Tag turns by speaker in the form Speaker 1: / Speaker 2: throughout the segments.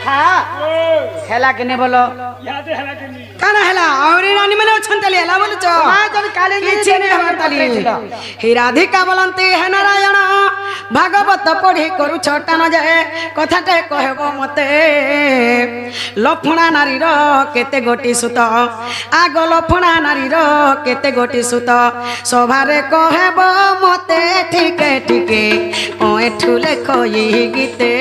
Speaker 1: सखा हेला के ने बोलो
Speaker 2: याद हेला के नी
Speaker 1: काना हेला औरी रानी माने अछन तली हेला बोलो छ
Speaker 3: हां जन काली
Speaker 1: किछि ने हमर तली हे राधिका बोलंती हे नारायण भागवत पढ़ी करू छटा न जाए कथाटे कहबो मते लफुणा नारीर केते गोटी सुत आग लफुणा नारीर केते गोटी सुत सभारे कहबो मते ठीके ठीके ओ एठु लेखो ई गीते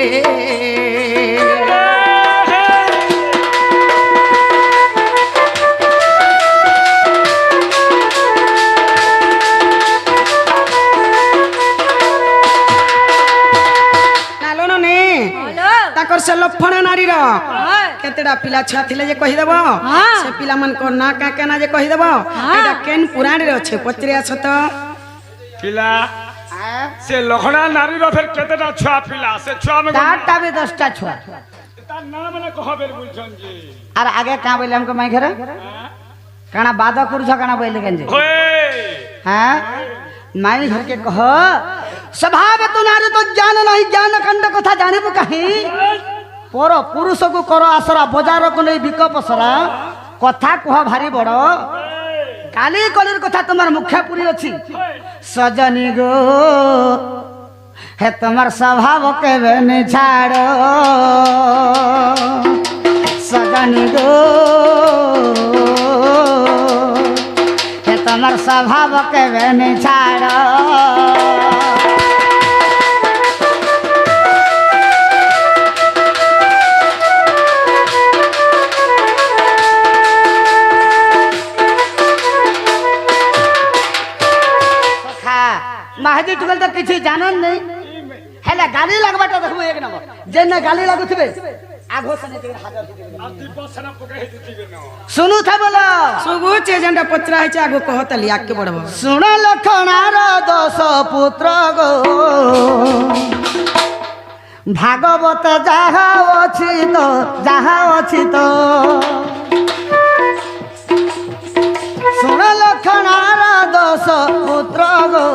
Speaker 1: ताकर से लफणा नारीर केतेडा पिला छुआ थिले जे कहि देबो से पिला मन को ना का केना जे कहि देबो एटा केन पुराण रे अछि पचरे आछ त
Speaker 2: पिला से लखणा नारी रो फिर केतेटा छुआ पिला से छुआ में
Speaker 3: चारटा भी 10टा छुआ
Speaker 2: ता नाम ने कहबे बुझछन जी
Speaker 3: अरे आगे का बोले हमको माई घरे काना बादा करू छ काना बोले गंजे
Speaker 2: होए
Speaker 3: हां माई घर के कह स्वभाव तो नारी तो ज्ञान नहीं ज्ञान खंड कथा जानिबु कहि पर पुरुष को कर आसरा बाजार को नहीं विकल्प सरा कथा कह भारी बड़ काली कलिर कथा तुम्हार मुख्यपुरी अछि सजनी गो हे तुम्हार स्वभाव के नहीं छाड़ो सजनी गो हे तुम्हार स्वभाव के नहीं छाड़ो महाजी टुकल तो किसी जानन नहीं हेला गाली लगबाटा देखबो एक नंबर जेने गाली लागुथिबे आघो सने के हाजर
Speaker 2: आ दीप सना पके दिथिबे न
Speaker 3: सुनु था बोलो
Speaker 1: सुगु चे जेंडा पचरा है आगो कहतली आके बड़बो
Speaker 3: सुन लखनार 10 पुत्र गो भागवत जाहा अछि तो सुन लखनार 10 पुत्र गो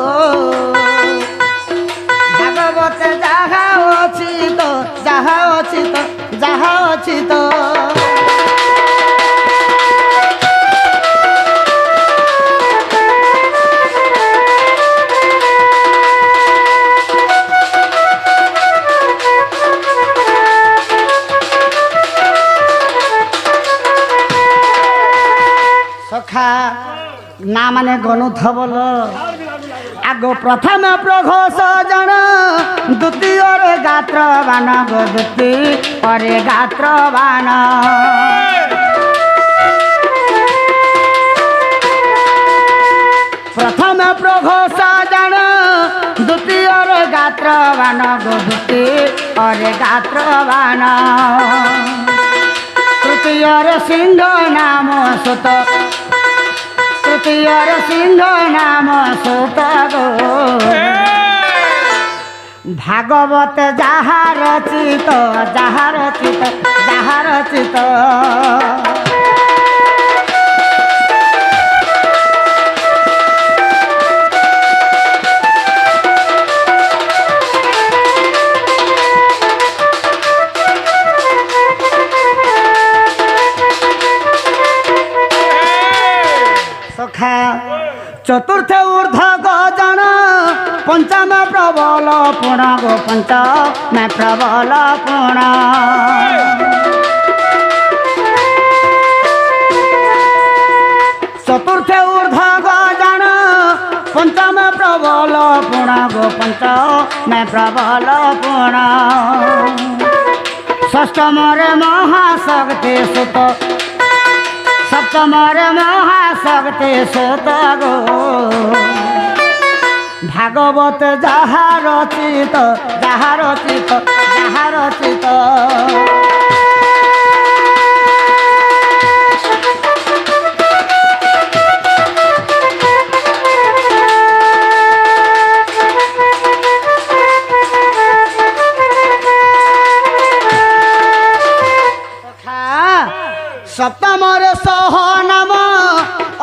Speaker 3: भागवत जाहा अछि तो सखा ना माने गनु थबल आगो प्रथम प्रघोष जन द्वितीय रे गात्रवान द्वितीय अरे गात्रवान प्रथम प्रघोष जन द्वितीय रे गात्रवान द्वितीय अरे गात्रवान तृतीय रे सिंह नाम सुत तृतीय सिंह नाम सुत गो भागवत जाहा रचित चतुर्थ ऊर्ध गजन पंचम प्रबल पुण गो पंचम प्रबल पुण चतुर्थ ऊर्ध गजन पंचम प्रबल पुण गो पंचम प्रबल पुण षष्ठम रे महाशक्ति सुत सप्तम रे महाशक्ति सुत गो भागवत जाहा रचित सप्तम रे सह नाम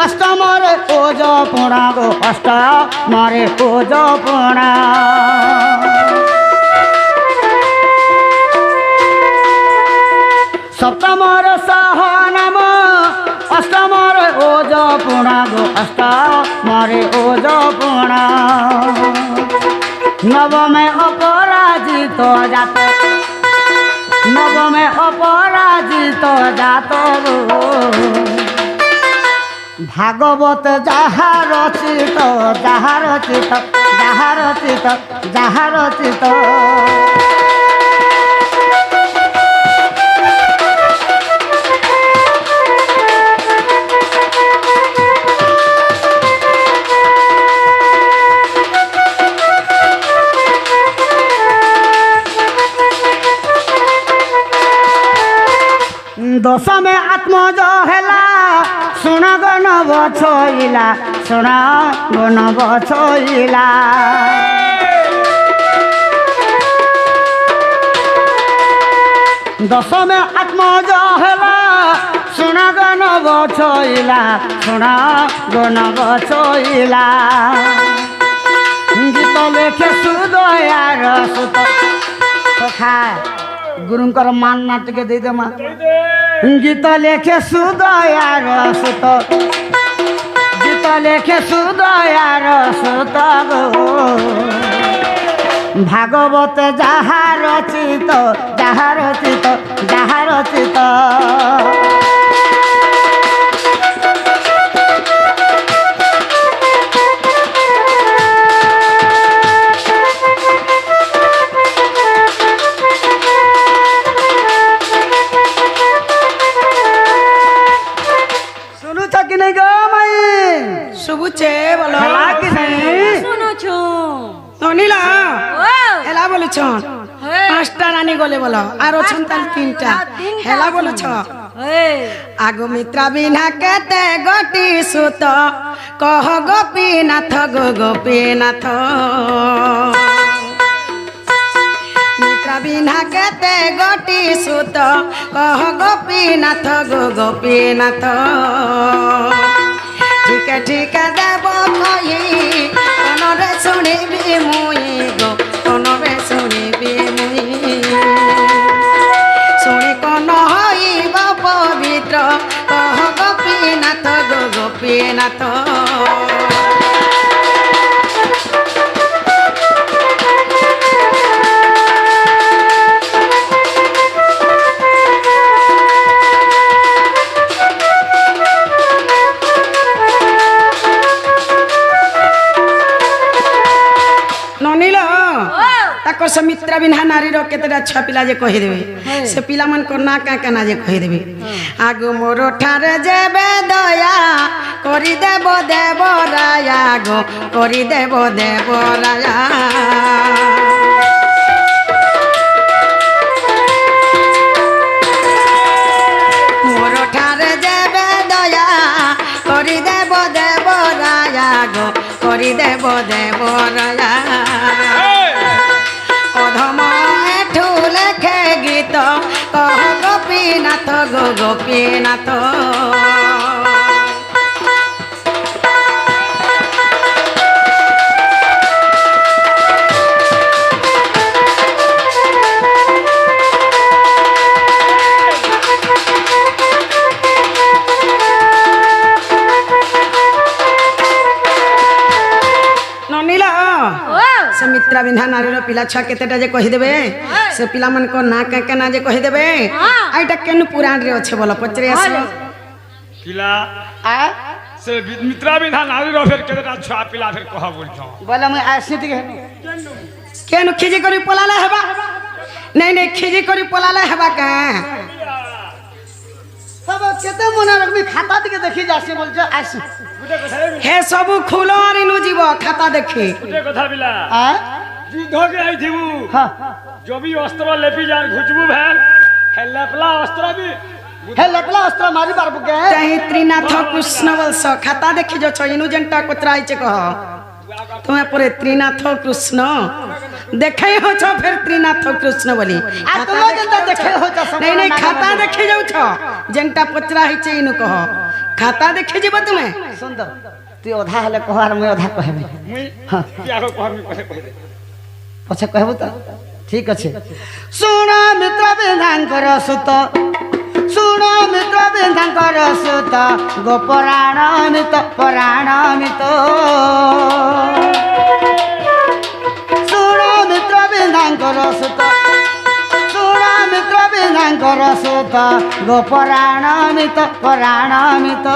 Speaker 3: अष्टम रे ओज पुणा गो अष्टम रे ओज पुणा সপ্তমর সহ নাম অষ্টমর ওজ পুণা গো অষ্টমরে ওজ পুণা নবমে অপরাজিত জাত নবমে অপরাজিত জাত ভাগবত যাহা রচিত যাহা রচিত যাহা রচিত যাহা রচিত দশমে আত্মজ হেলা শুণ গণব ছইলা শুণ গণব ছইলা দশমে আত্মজ হেলা শুণ গণব ছইলা শুণ গণব ছইলা গীত লেখে সুদয়ার সুত কথা গুরুঙ্কর মান না টিকে দেই দে মা গীত লেখে সুদয়ার সুত গীত লেখে সুদয়ার সুত গো ভাগবত যাহা রচিত যাহা রচিত যাহা রচিত
Speaker 1: শুভুছে বলো
Speaker 3: হেলা কি নাই
Speaker 4: শুনুছু
Speaker 1: অনিলা
Speaker 4: ও
Speaker 1: হেলা বলুছ পাঁচটা রানী গলে বলো আর অছন তার তিনটা হেলা বলুছ আগু মিত্রা বিনা কেতে গটি সুত কহ গোপীনাথ গো গোপীনাথ মিত্রা বিনা কেতে গটি সুত কহ গোপীনাথ গো গোপীনাথ ঠিক ঠিক দেব কই কনরে শুনিবি মুই গো কনরে শুনিবি মুই শুনি কন হইব পবিত্র কহ গোপীনাথ গো গোপীনাথ से मित्रा बिना नारी रो केतेटा छुआ पिला जे कहि देबे से पिला मन को ना का ना जे कहि देबे आगो मोर ठारे जेबे दया करि देब देव राया गो करि देब देव राया मोर ठारे जेबे दया करि देब देव राया गो करि देब देव राया অধম এঠু লেখে গীত কহ গোপীনাথ গো গোপীনাথ मित्रा बिना नारी पिला छुआ केतेटा जे कहि देबे से पिला मन को ना का ना जे कहि देबे आइटा केनु पुराण रे अछि बोलो पचरे आसो
Speaker 2: पिला आ से मित्रा बिना नारी रो फेर केतेटा छुआ पिला फेर कह बोल छ
Speaker 3: बोला मैं आसी ती
Speaker 1: केनु खिजी करी पलाले हेबा नहीं नहीं खिजी करी पलाले हेबा का
Speaker 3: सब केते मना रखबी खाता दिके देखि जासी बोल छ आसी
Speaker 1: हे सब खुलो रिनु जीव खाता देखि
Speaker 2: गुटे कथा बिला
Speaker 3: आ
Speaker 2: युद्ध के आई थिबू
Speaker 3: हां
Speaker 2: जो भी अस्त्र लेपी जान घुचबू भेल हे लेपला अस्त्र भी
Speaker 3: हे लेपला अस्त्र मारी बारबू के
Speaker 1: तही त्रिनाथ कृष्ण वंश खाता देखि जो छ इनु जनता कोतराई छ कह तुम्हें पूरे त्रिनाथ कृष्ण देखे हो छ फिर त्रिनाथ कृष्ण बोली
Speaker 3: आ तुम जनता देखे हो छ
Speaker 1: नहीं नहीं खाता देखि जाउ छ जनता कोतरा hi छ इनु कह खाता देखि जीव तुम्हें
Speaker 3: सुंदर तू ओधा हले कहर मैं ओधा कहबे
Speaker 2: मुई
Speaker 3: हां
Speaker 2: क्या को कहमी पछे कह दे
Speaker 3: पछे कहबो त ठीक अछि सुना मित्र बिधान कर सुत ଶୁଣ ମିତ୍ର ବିନ୍ଧାଙ୍କର ସୁତ ଗୋପରାଣ ମିତ ପରାଣ ମିତ ଶୁଣ ମିତ୍ର ବିନ୍ଧାଙ୍କର ସୁତ ଶୁଣ ମିତ୍ର ବିନ୍ଧାଙ୍କର ସୁତ ଗୋପରାଣ ମିତ ପରାଣ ମିତ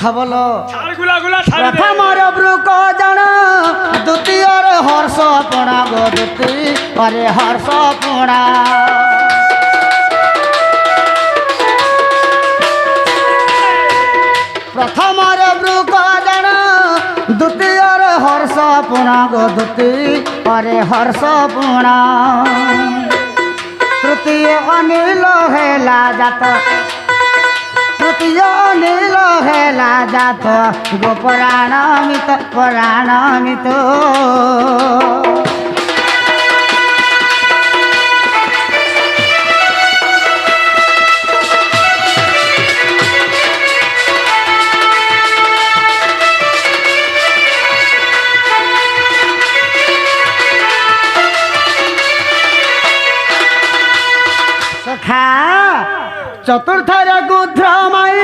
Speaker 3: থবল প্রথমর ব্রুক জণ দ্বিতীয়র হর্ষ পুণা গো দ্বিতীয়রে হর্ষ পুণা প্রথমর ব্রুক জণ দ্বিতীয়র হর্ষ পুণা গো দ্বিতীয়রে হর্ষ পুণা তৃতীয় অনিল হেলা জাত তৃতীয় নীল হেলা জাত গোপরাণ মিত পরাণ মিত সখা চতুর্থর গুধ্রমাই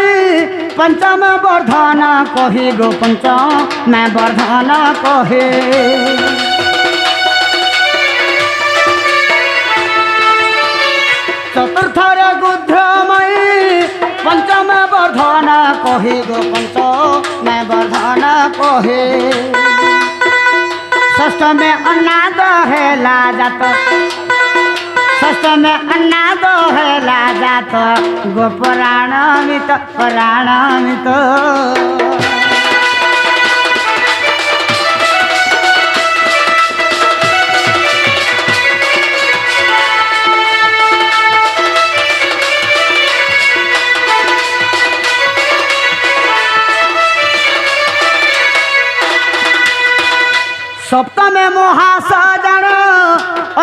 Speaker 3: पंचम वर्धन कहे गो पंचम वर्धन कहे चतुर्थर गुध्रमय पंचम वर्धन कहे गो पंचम वर्धन कहे षष्ठ में अन्नाद हेला जात षष्ठ में अन्नाद हेला जात गोपराण मित पराण मित सप्तम महासजन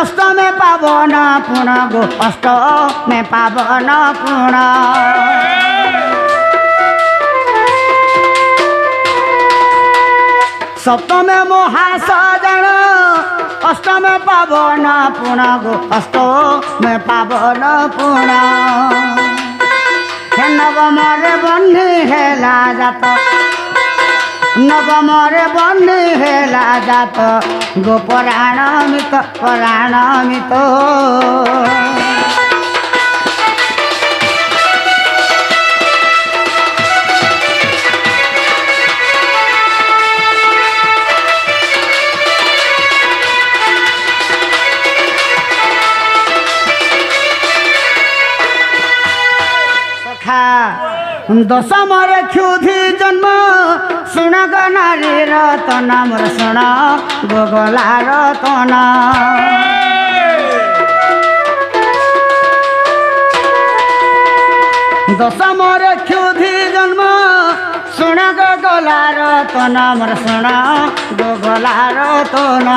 Speaker 3: अष्टम पावन पुण गो अष्टम पावन पुण सप्तम महासजन अष्टम पावन पुण गो अष्टम पावन पुण नवम रे बन्ही हेला जात नवम रे बन्ही हेला जात गोपराण मित पराण मित दशम रे क्षुधि जन्म शुण ग नारी रतन मोर शुण गोगला रतन दशम रे क्षुधि जन्म शुण गोगला रतन मोर शुण गोगला रतन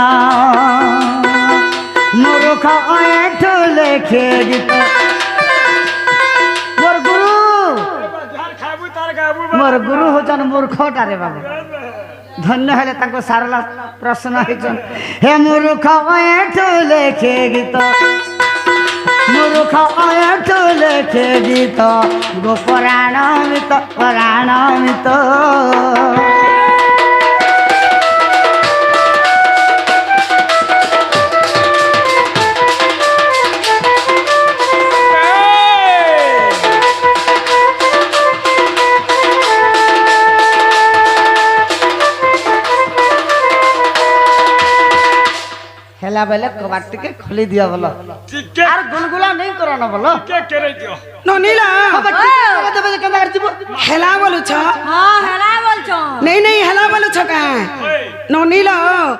Speaker 3: मूर्ख ऐठ लेखे गीत मोर गुरु होचन मूर्खटारे बाबा धन्य हेले ताको सारला प्रश्न हेचन हे मूर्ख ऐठ लेखे गीत मूर्ख ऐठ लेखे गीत गोपराण मित पराण मित हेला बेले कबाट टिके खोली दिया बोलो आर गुलगुला नहीं करन बोलो
Speaker 2: के करे दियो
Speaker 1: नो नीला
Speaker 3: देबे केना कर जीवो
Speaker 1: हेला बोलु छ
Speaker 4: हां हेला बोल छ
Speaker 1: नहीं नहीं हेला बोलु छ का नो नीला